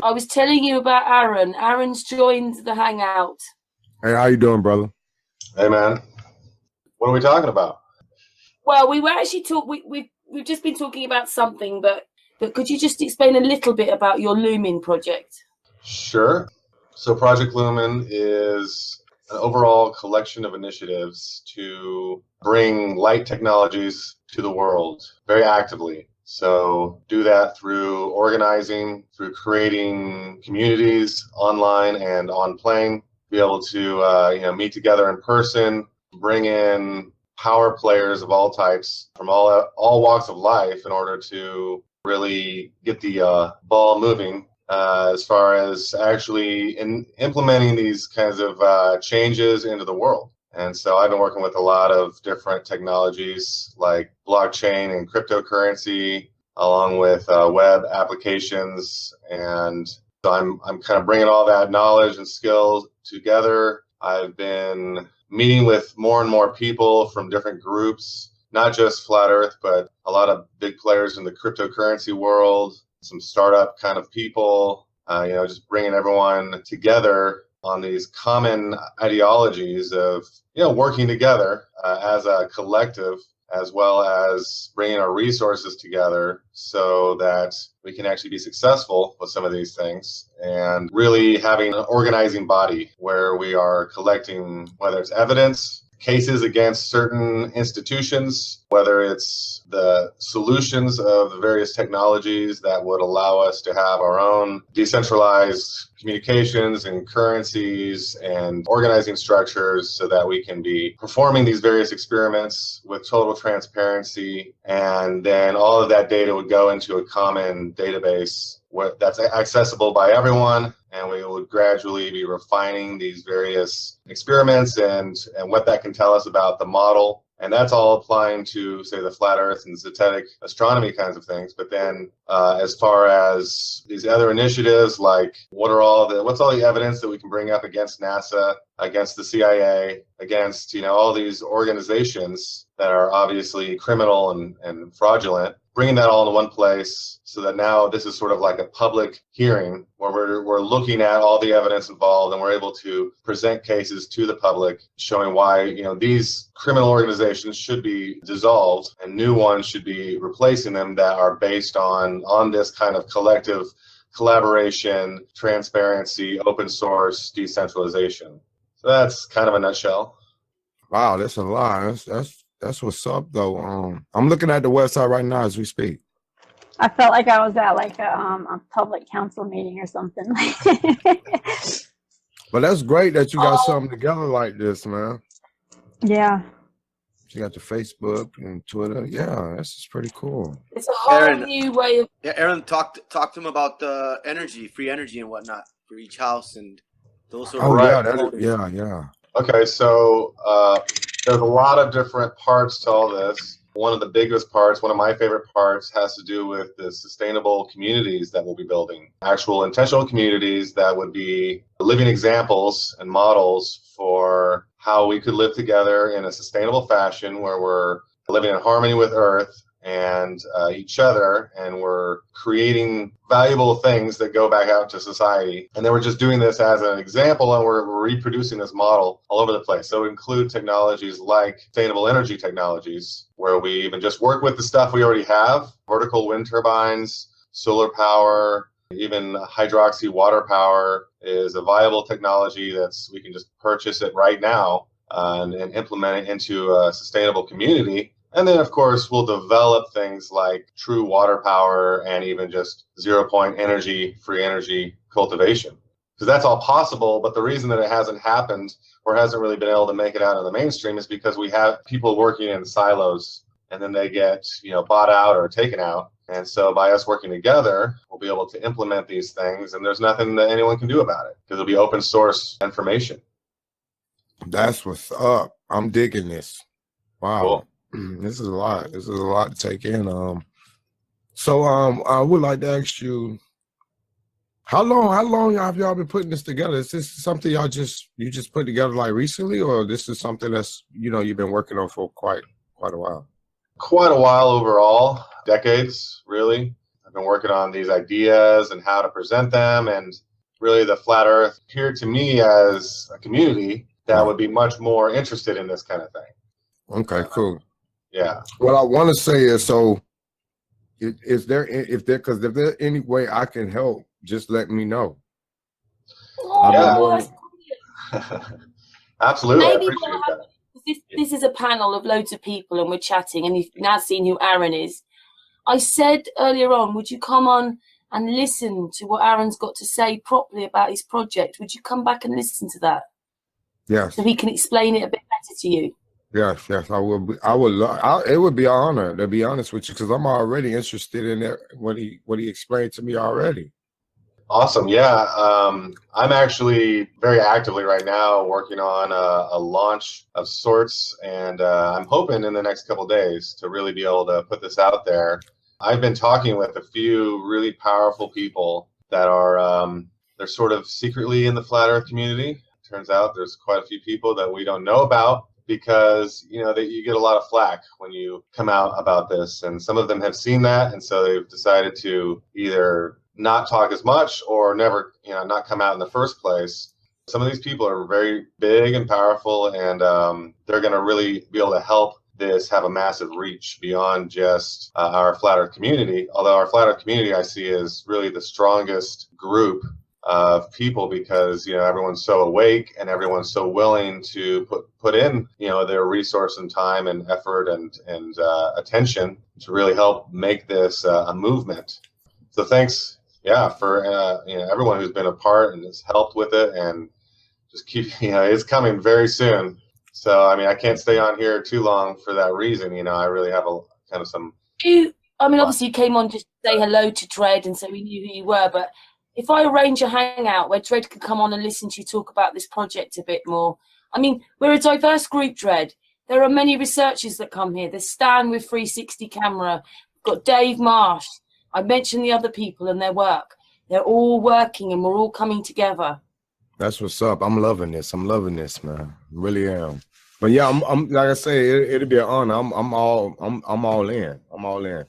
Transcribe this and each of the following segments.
I was telling you about Aaron. Aaron's joined the Hangout. Hey, how you doing, brother? Hey, man. What are we talking about? Well, we were actually we've just been talking about something, but could you just explain a little bit about your Lumen project? Sure. So Project Lumen is an overall collection of initiatives to bring light technologies to the world very actively. So do that through organizing, through creating communities online and on plane, be able to meet together in person, bring in power players of all types from all walks of life in order to really get the ball moving as far as actually implementing these kinds of changes into the world. And so I've been working with a lot of different technologies like blockchain and cryptocurrency, along with web applications. And so I'm kind of bringing all that knowledge and skills together. I've been meeting with more and more people from different groups, not just Flat Earth, but a lot of big players in the cryptocurrency world, some startup kind of people, just bringing everyone together on these common ideologies of, working together as a collective, as well as bringing our resources together so that we can actually be successful with some of these things, and really having an organizing body where we are collecting, whether it's evidence, cases against certain institutions, whether it's the solutions of the various technologies that would allow us to have our own decentralized communications and currencies and organizing structures so that we can be performing these various experiments with total transparency. And then all of that data would go into a common database that's accessible by everyone, and we would gradually be refining these various experiments and what that can tell us about the model. And that's all applying to, say, the flat Earth and synthetic astronomy kinds of things. But then as far as these other initiatives, like what's all the evidence that we can bring up against NASA, against the CIA, against all these organizations that are obviously criminal and fraudulent, bringing that all into one place so that now this is sort of like a public hearing where we're looking at all the evidence involved, and we're able to present cases to the public showing why these criminal organizations should be dissolved and new ones should be replacing them that are based on this kind of collective collaboration, transparency, open source, decentralization. So that's kind of a nutshell. Wow, that's a lot. That's what's up, though. I'm looking at the website right now as we speak. I felt like I was at like a public council meeting or something. But that's great that you got something together like this, man. Yeah. You got the Facebook and Twitter. Yeah, this is pretty cool. It's a whole new way of... Yeah, Aaron, talk to him about the energy, free energy and whatnot for each house and those sort of... Yeah. Okay, so there's a lot of different parts to all this. One of the biggest parts, one of my favorite parts, has to do with the sustainable communities that we'll be building. Actual intentional communities that would be living examples and models for how we could live together in a sustainable fashion where we're living in harmony with Earth and each other, and we're creating valuable things that go back out to society. And then we're just doing this as an example, and we're reproducing this model all over the place. So include technologies like sustainable energy technologies, where we even just work with the stuff we already have, vertical wind turbines, solar power, even hydroxy water power is a viable technology we can just purchase it right now and implement it into a sustainable community. And then, of course, we'll develop things like true water power and even just zero-point energy, free energy cultivation. Because that's all possible, but the reason that it hasn't happened or hasn't really been able to make it out in the mainstream is because we have people working in silos, and then they get bought out or taken out. And so by us working together, we'll be able to implement these things, and there's nothing that anyone can do about it because it'll be open source information. That's what's up. I'm digging this. Wow. Cool. This is a lot. This is a lot to take in. So I would like to ask you, how long have y'all been putting this together? Is this something you just put together like recently, or this is something that's you've been working on for quite a while? Quite a while overall, decades really. been working on these ideas and how to present them, and really the Flat Earth appeared to me as a community that would be much more interested in this kind of thing. Okay, cool. Yeah. What I want to say is, so if there's any way I can help, just let me know. Oh, Absolutely. maybe I appreciate that. this is a panel of loads of people and we're chatting, and you've now seen who Aaron is. I said earlier on, would you come on and listen to what Aaron's got to say properly about his project? Would you come back and listen to that? Yes. So he can explain it a bit better to you. Yes, I will. It would be an honor, to be honest with you, because I'm already interested in it. What he explained to me already. Awesome. Yeah. I'm actually very actively right now working on a launch of sorts, and I'm hoping in the next couple of days to really be able to put this out there. I've been talking with a few really powerful people that are they're sort of secretly in the Flat Earth community. Turns out there's quite a few people that we don't know about, because that you get a lot of flack when you come out about this, and some of them have seen that, and so they've decided to either not talk as much or never not come out in the first place. Some of these people are very big and powerful, and they're going to really be able to help this have a massive reach beyond just our Flat Earth community. Although our Flat Earth community, I see, is really the strongest group of people, because everyone's so awake and everyone's so willing to put in their resource and time and effort and attention to really help make this a movement. So thanks, for everyone who's been a part and has helped with it, and just keep it's coming very soon. So I mean, I can't stay on here too long for that reason. I really have a kind of some. Obviously you came on just to say hello to Dread, and so we knew who you were, but if I arrange a hangout where Dread could come on and listen to you talk about this project a bit more. I mean, we're a diverse group, Dread. There are many researchers that come here. There's Stan with 360 camera. We've got Dave Marsh. I mentioned the other people and their work. They're all working and we're all coming together. That's what's up. I'm loving this, man. Really am. But yeah, I'm like I say, it'll be an honor. I'm all in.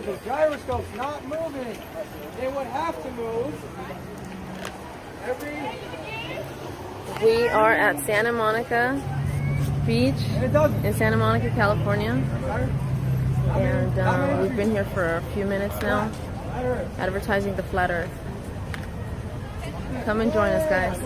The gyroscope's not moving. It would have to move. We are at Santa Monica Beach in Santa Monica, California. And we've been here for a few minutes now, advertising the Flat Earth. Come and join us, guys.